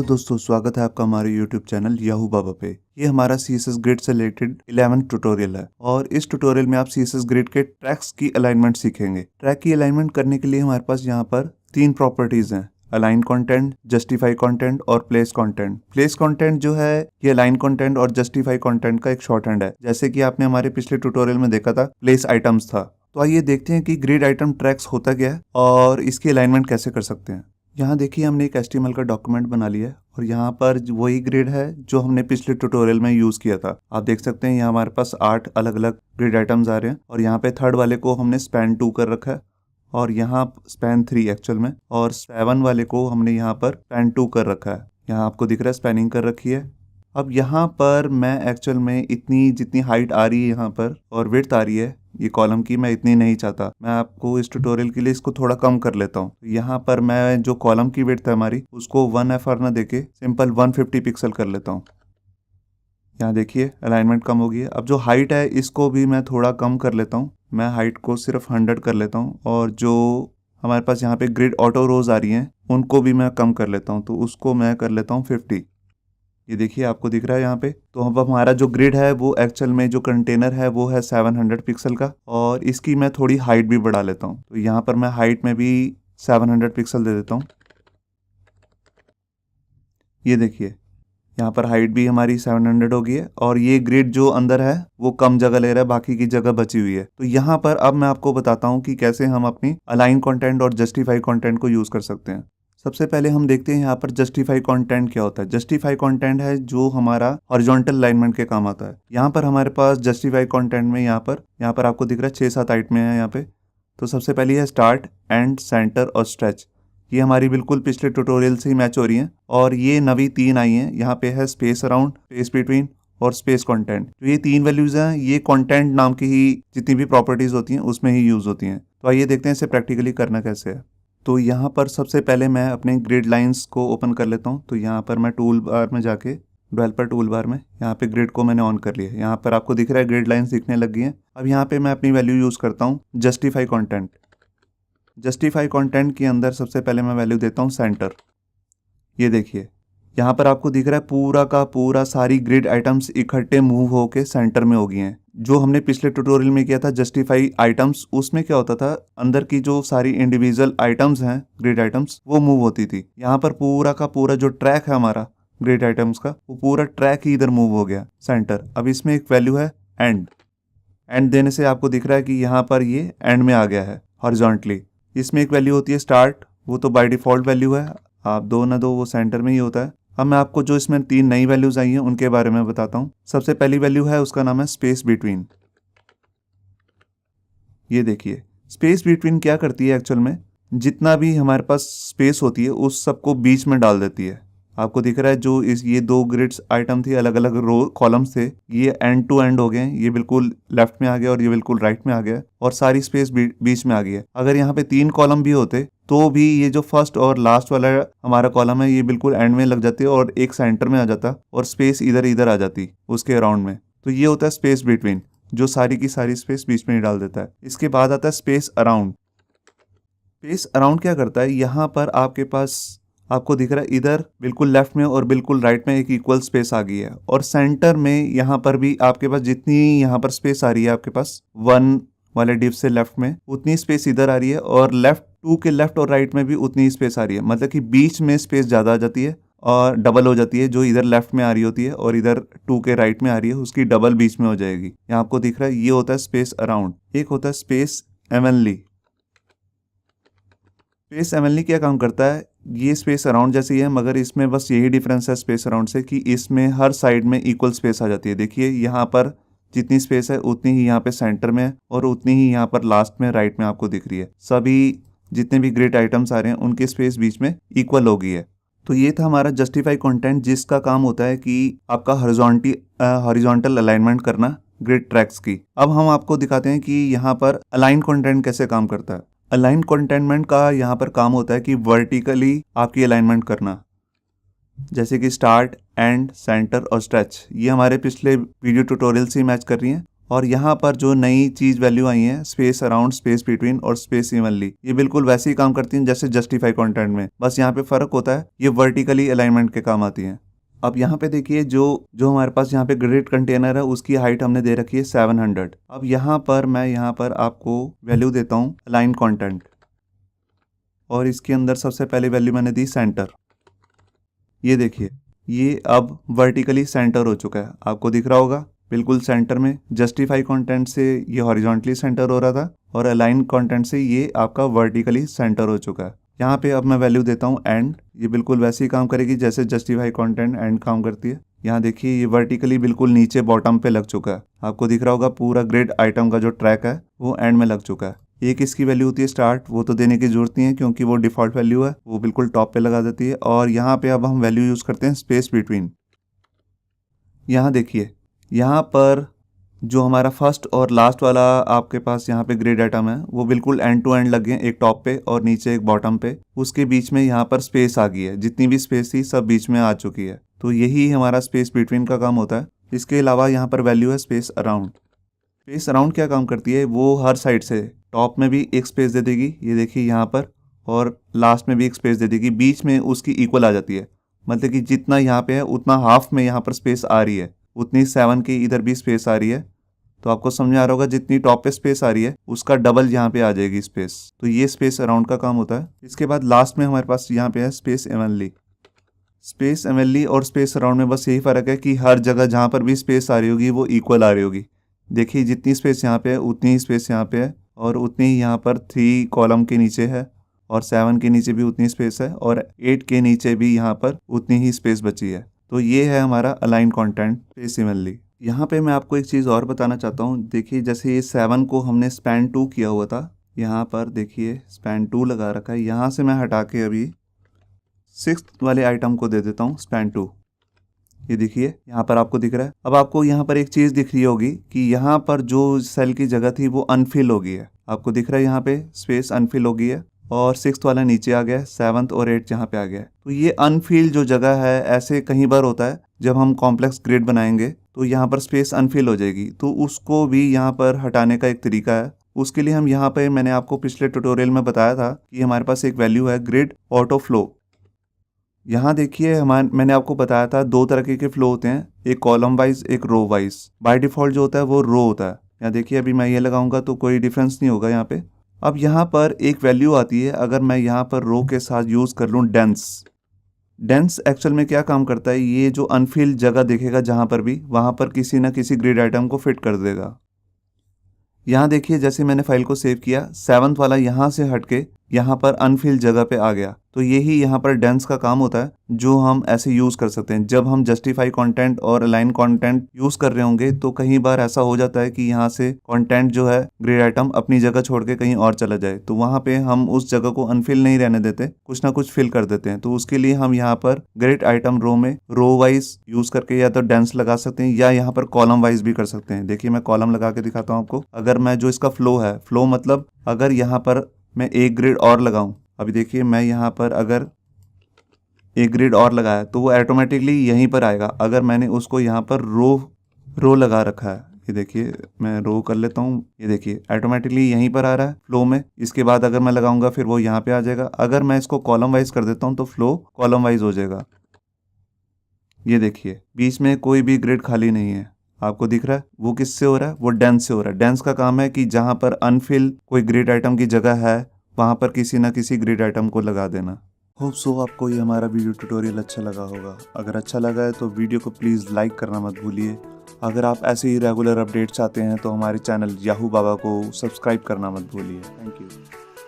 Hello दोस्तों, स्वागत है आपका हमारे YouTube चैनल याहू बाबा पे। ये हमारा CSS ग्रिड से रिलेटेड 11th ट्यूटोरियल है और इस ट्यूटोरियल में आप CSS ग्रिड के ट्रैक्स की अलाइनमेंट सीखेंगे। ट्रैक की अलाइनमेंट करने के लिए हमारे पास यहाँ पर 3 प्रॉपर्टीज हैं: अलाइन कंटेंट, जस्टिफाई कंटेंट और प्लेस कंटेंट। प्लेस कंटेंट जो है ये अलाइन कंटेंट और जस्टिफाई कंटेंट का एक शॉर्ट हैंड है, जैसे कि आपने हमारे पिछले ट्यूटोरियल में देखा था प्लेस आइटम्स था। तो आइए देखते हैं कि ग्रिड आइटम ट्रैक्स होता क्या है और इसकी अलाइनमेंट कैसे कर सकते हैं। यहाँ देखिए हमने एक HTML का डॉक्यूमेंट बना लिया है और यहाँ पर वही ग्रिड है जो हमने पिछले ट्यूटोरियल में यूज़ किया था। आप देख सकते हैं यहाँ हमारे पास 8 अलग अलग ग्रिड आइटम्स आ रहे हैं और यहाँ पे थर्ड वाले को हमने स्पैन 2 कर रखा है और यहाँ स्पैन 3 एक्चुअल में, और 7 वाले को हमने यहाँ पर स्पैन 2 कर रखा है। यहाँ आपको दिख रहा है स्पैनिंग कर रखी है। अब यहाँ पर मैं एक्चुअल में इतनी जितनी हाइट आ रही है यहाँ पर और विड्थ आ रही है ये कॉलम की, मैं इतनी नहीं चाहता। मैं आपको इस ट्यूटोरियल के लिए इसको थोड़ा कम कर लेता हूँ। यहाँ पर मैं जो कॉलम की विड्थ है हमारी उसको 1 FR ना देके सिंपल 150 पिक्सल कर लेता हूँ। यहाँ देखिए अलाइनमेंट कम हो गई है। अब जो हाइट है इसको भी मैं थोड़ा कम कर लेता हूँ। मैं हाइट को सिर्फ 100 कर लेता हूँ और जो हमारे पास यहाँ पे ग्रिड ऑटो रोज आ रही हैं उनको भी मैं कम कर लेता हूँ, तो उसको मैं कर लेता हूँ 50। ये देखिए आपको दिख रहा है यहाँ पे। तो अब हमारा जो ग्रिड है वो एक्चुअल में जो कंटेनर है वो है 700 पिक्सल का और इसकी मैं थोड़ी हाइट भी बढ़ा लेता हूँ। तो यहाँ पर मैं हाइट में भी 700 पिक्सल दे देता हूँ। ये देखिए यहाँ पर हाइट भी हमारी 700 हो गई है और ये ग्रिड जो अंदर है वो कम जगह ले रहा है, बाकी की जगह बची हुई है। तो यहाँ पर अब मैं आपको बताता हूँ कि कैसे हम अपनी अलाइन कंटेंट और जस्टिफाई कंटेंट को यूज कर सकते हैं। सबसे पहले हम देखते हैं यहाँ पर जस्टिफाई कंटेंट क्या होता है। जस्टिफाई कंटेंट है जो हमारा हॉरिजॉन्टल अलाइनमेंट के काम आता है। यहाँ पर हमारे पास जस्टिफाई कंटेंट में यहाँ पर आपको दिख रहा है 6-7 आइटमें हैं यहाँ पे। तो सबसे पहली है स्टार्ट, एंड, सेंटर और स्ट्रेच। ये हमारी बिल्कुल पिछले ट्यूटोरियल से ही मैच हो रही हैं और ये नवी 3 आई हैं। यहाँ पे है स्पेस अराउंड, स्पेस बिटवीन और स्पेस कंटेंट। तो ये 3 वैल्यूज हैं, ये कंटेंट नाम की ही जितनी भी प्रॉपर्टीज होती हैं उसमें ही यूज होती हैं। तो आइए देखते हैं इसे प्रैक्टिकली करना कैसे है। तो यहाँ पर सबसे पहले मैं अपने ग्रिड लाइंस को ओपन कर लेता हूँ। तो यहाँ पर मैं टूल बार में जाके डेवलपर टूल बार में यहाँ पे ग्रिड को मैंने ऑन कर लिया है। यहाँ पर आपको दिख रहा है ग्रिड लाइंस दिखने लग गई हैं। अब यहाँ पे मैं अपनी वैल्यू यूज़ करता हूँ जस्टिफाई कंटेंट। जस्टिफाई कंटेंट के अंदर सबसे पहले मैं वैल्यू देता हूँ सेंटर। ये देखिए यहाँ पर आपको दिख रहा है पूरा का पूरा सारी ग्रिड आइटम्स इकट्ठे मूव होके सेंटर में हो गई हैं। जो हमने पिछले ट्यूटोरियल में किया था जस्टिफाई आइटम्स, उसमें क्या होता था अंदर की जो सारी इंडिविजुअल आइटम्स हैं ग्रिड आइटम्स वो मूव होती थी। यहाँ पर पूरा का पूरा जो ट्रैक है हमारा ग्रिड आइटम्स का वो पूरा ट्रैक ही इधर मूव हो गया सेंटर। अब इसमें एक वैल्यू है एंड। एंड देने से आपको दिख रहा है कि यहाँ पर ये एंड में आ गया है हॉरिजॉन्टली। इसमें एक वैल्यू होती है स्टार्ट, वो तो बाय डिफॉल्ट वैल्यू है, आप दो ना दो वो सेंटर में ही होता है। अब मैं आपको जो इसमें 3 नई वैल्यूज आई हैं उनके बारे में बताता हूँ। सबसे पहली वैल्यू है उसका नाम है स्पेस बिटवीन। ये देखिए स्पेस बिटवीन क्या करती है एक्चुअल में, जितना भी हमारे पास स्पेस होती है उस सबको बीच में डाल देती है। आपको दिख रहा है जो ये 2 ग्रिड्स आइटम थी, अलग अलग रो कॉलम्स थे, ये एंड टू एंड हो गए। ये बिल्कुल लेफ्ट में आ गया और ये बिल्कुल राइट में आ गया और सारी स्पेस बीच में आ गई है। अगर यहाँ पे 3 कॉलम भी होते तो भी ये जो फर्स्ट और लास्ट वाला हमारा कॉलम है ये बिल्कुल एंड में लग जाती है और एक सेंटर में आ जाता और स्पेस इधर आ जाती उसके अराउंड में। तो ये होता है स्पेस बिटवीन, जो सारी की सारी स्पेस बीच में ही डाल देता है। इसके बाद आता है स्पेस अराउंड। स्पेस अराउंड क्या करता है, यहाँ पर आपके पास आपको दिख रहा है इधर बिल्कुल लेफ्ट में और बिल्कुल राइट में एक इक्वल स्पेस आ गई है और सेंटर में यहाँ पर भी आपके पास जितनी यहाँ पर स्पेस आ रही है आपके पास 1 वाले डिव से लेफ्ट में उतनी स्पेस इधर आ रही है और लेफ्ट 2 के लेफ्ट और राइट में भी उतनी स्पेस आ रही है। मतलब कि बीच में स्पेस ज़्यादा आ जाती है और डबल हो जाती है। जो इधर लेफ्ट में आ रही होती है और इधर 2 के राइट में आ रही है उसकी डबल बीच में हो जाएगी। यहाँ आपको दिख रहा है ये होता है स्पेस अराउंड। एक होता है स्पेस एवनली। स्पेस एवनली क्या काम करता है, ये स्पेस अराउंड जैसी है मगर इसमें बस यही डिफरेंस है स्पेस अराउंड से कि इसमें हर साइड में इक्वल स्पेस आ जाती है। देखिए यहाँ पर जितनी स्पेस है उतनी ही यहाँ पे सेंटर में और उतनी ही यहाँ पर लास्ट में राइट में आपको दिख रही है। सभी जितने भी ग्रिड आइटम्स आ रहे हैं उनकी स्पेस बीच में इक्वल हो गई है। तो ये था हमारा जस्टिफाई कंटेंट, जिसका काम होता है कि आपका हॉरिजॉन्टल अलाइनमेंट करना ग्रिड ट्रैक्स की। अब हम आपको दिखाते हैं कि यहाँ पर अलाइन कंटेंट कैसे काम करता है। अलाइन कंटेनमेंट का यहाँ पर काम होता है कि वर्टिकली आपकी अलाइनमेंट करना, जैसे कि स्टार्ट, एंड, सेंटर और स्ट्रेच। ये हमारे पिछले वीडियो ट्यूटोरियल से मैच कर रही हैं और यहाँ पर जो नई चीज वैल्यू आई है स्पेस अराउंड, स्पेस बिटवीन और स्पेस इवनली, ये बिल्कुल वैसे ही काम करती हैं जैसे जस्टिफाई कंटेंट में, बस यहाँ पे फर्क होता है, ये वर्टिकली अलाइनमेंट के काम आती हैं। अब यहाँ पे देखिए जो हमारे पास यहाँ पे ग्रिड कंटेनर है उसकी हाइट हमने दे रखी है 700। अब यहाँ पर मैं यहाँ पर आपको वैल्यू देता हूँ अलाइन कंटेंट, और इसके अंदर सबसे पहले वैल्यू मैंने दी सेंटर। ये देखिए ये अब वर्टिकली सेंटर हो चुका है, आपको दिख रहा होगा बिल्कुल सेंटर में। जस्टिफाई कंटेंट से ये हॉरिजॉन्टली सेंटर हो रहा था और अलाइन कंटेंट से ये आपका वर्टिकली सेंटर हो चुका है। यहाँ पे अब मैं वैल्यू देता हूँ एंड, ये बिल्कुल वैसे ही काम करेगी जैसे जस्टिफाई कंटेंट एंड काम करती है। यहाँ देखिए ये वर्टिकली बिल्कुल नीचे बॉटम पे लग चुका है, आपको दिख रहा होगा पूरा ग्रिड आइटम का जो ट्रैक है वो एंड में लग चुका है। एक इसकी वैल्यू होती है स्टार्ट, वो तो देने की जरूरत नहीं है क्योंकि वो डिफॉल्ट वैल्यू है, वो बिल्कुल टॉप पे लगा देती है। और यहाँ पे अब हम वैल्यू यूज करते हैं स्पेस बिटवीन। यहाँ देखिए यहाँ पर जो हमारा फर्स्ट और लास्ट वाला आपके पास यहाँ पे ग्रिड आइटम है वो बिल्कुल एंड टू एंड लगे हैं, एक टॉप पे और नीचे एक बॉटम पे। उसके बीच में यहाँ पर स्पेस आ गई है, जितनी भी स्पेस थी सब बीच में आ चुकी है, तो यही हमारा स्पेस बिटवीन का काम होता है। इसके अलावा यहाँ पर वैल्यू है स्पेस अराउंड। स्पेस अराउंड क्या काम करती है, वो हर साइड से टॉप में भी एक स्पेस दे देगी, ये देखिए यहाँ पर, और लास्ट में भी एक स्पेस दे देगी, बीच में उसकी इक्वल आ जाती है। मतलब कि जितना यहाँ पे है उतना हाफ में यहाँ पर स्पेस आ रही है, उतनी 7 की इधर भी स्पेस आ रही है। तो आपको समझ आ रहा होगा जितनी टॉप पे स्पेस आ रही है उसका डबल यहाँ पे आ जाएगी स्पेस, तो ये स्पेस अराउंड का काम होता है। इसके बाद लास्ट में हमारे पास यहाँ पे है स्पेस इवनली। स्पेस इवनली और स्पेस अराउंड में बस यही फर्क है कि हर जगह जहाँ पर भी स्पेस आ रही होगी वो इक्वल आ रही होगी। देखिए जितनी स्पेस यहाँ पे है उतनी ही स्पेस यहाँ पे है, और उतनी ही यहाँ पर 3 कॉलम के नीचे है, और 7 के नीचे भी उतनी स्पेस है, और 8 के नीचे भी यहाँ पर उतनी ही स्पेस बची है। तो ये है हमारा अलाइन कंटेंट स्पेस इवनली। यहाँ पे मैं आपको एक चीज़ और बताना चाहता हूँ। देखिए जैसे ये 7 को हमने स्पैन 2 किया हुआ था, यहाँ पर देखिए स्पैन 2 लगा रखा है, यहाँ से मैं हटा के अभी 6th वाले आइटम को दे देता हूँ स्पैन 2। ये देखिए यहाँ पर आपको दिख रहा है। अब आपको यहाँ पर एक चीज़ दिख रही होगी कि यहाँ पर जो सेल की जगह थी वो अनफिल हो गई है, आपको दिख रहा है यहाँ पे स्पेस अनफिल हो गई है, और 6th वाला नीचे आ गया है, 7th और 8th यहाँ पे आ गया है। तो ये अनफिल जो जगह है ऐसे कहीं बार होता है, जब हम कॉम्प्लेक्स ग्रिड बनाएंगे तो यहाँ पर स्पेस अनफिल हो जाएगी, तो उसको भी यहाँ पर हटाने का एक तरीका है। उसके लिए हम यहाँ पे, मैंने आपको पिछले ट्यूटोरियल में बताया था कि हमारे पास एक वैल्यू है ग्रिड ऑटो फ्लो। यहाँ देखिए मैंने आपको बताया था 2 तरह के फ्लो होते हैं, एक कॉलम वाइज एक रो वाइज। बाय डिफॉल्ट जो होता है वो रो होता है। यहाँ देखिए अभी मैं ये लगाऊंगा तो कोई डिफरेंस नहीं होगा यहाँ पे। अब यहाँ पर एक वैल्यू आती है, अगर मैं यहाँ पर रो के साथ यूज कर लूँ डेंस। डेंस एक्चुअल में क्या काम करता है, ये जो अनफिल्ड जगह दिखेगा जहाँ पर भी, वहाँ पर किसी ना किसी ग्रिड आइटम को फिट कर देगा। यहाँ देखिए जैसे मैंने फाइल को सेव किया, 7th वाला यहाँ से हटके यहाँ पर अनफिल्ड जगह पे आ गया। तो यही यहाँ पर डेंस का काम होता है, जो हम ऐसे यूज कर सकते हैं। जब हम जस्टिफाई कंटेंट और अलाइन कंटेंट यूज कर रहे होंगे तो कई बार ऐसा हो जाता है कि यहाँ से कंटेंट जो है ग्रिड आइटम अपनी जगह छोड़ के कहीं और चला जाए, तो वहाँ पे हम उस जगह को अनफिल नहीं रहने देते, कुछ ना कुछ फिल कर देते हैं। तो उसके लिए हम यहाँ पर ग्रिड आइटम रो में रो वाइज यूज करके या तो डेंस लगा सकते हैं, या यहाँ पर कॉलम वाइज भी कर सकते हैं। देखिए मैं कॉलम लगा के दिखाता हूँ आपको। अगर मैं जो इसका फ्लो है, फ्लो मतलब अगर यहाँ पर मैं एक ग्रिड और लगाऊं, अभी देखिए मैं यहाँ पर अगर एक ग्रिड और लगाया तो वो ऑटोमेटिकली यहीं पर आएगा। अगर मैंने उसको यहाँ पर रो लगा रखा है, ये देखिए मैं रो कर लेता हूँ, ये देखिए ऑटोमेटिकली यहीं पर आ रहा है फ्लो में। इसके बाद अगर मैं लगाऊंगा फिर वो यहाँ पे आ जाएगा। अगर मैं इसको कॉलम वाइज कर देता हूँ तो फ्लो कॉलम वाइज हो जाएगा। ये देखिए बीच में कोई भी ग्रिड खाली नहीं है, आपको दिख रहा है। वो किससे हो रहा है, वो डेंस से हो रहा है। डेंस का काम है कि जहां पर अनफिल कोई ग्रिड आइटम की जगह है वहां पर किसी ना किसी ग्रिड आइटम को लगा देना। होप सो आपको ये हमारा वीडियो ट्यूटोरियल अच्छा लगा होगा। अगर अच्छा लगा है तो वीडियो को प्लीज़ लाइक करना मत भूलिए। अगर आप ऐसे ही रेगुलर अपडेट्स चाहते हैं तो हमारे चैनल याहू बाबा को सब्सक्राइब करना मत भूलिए। Thank you.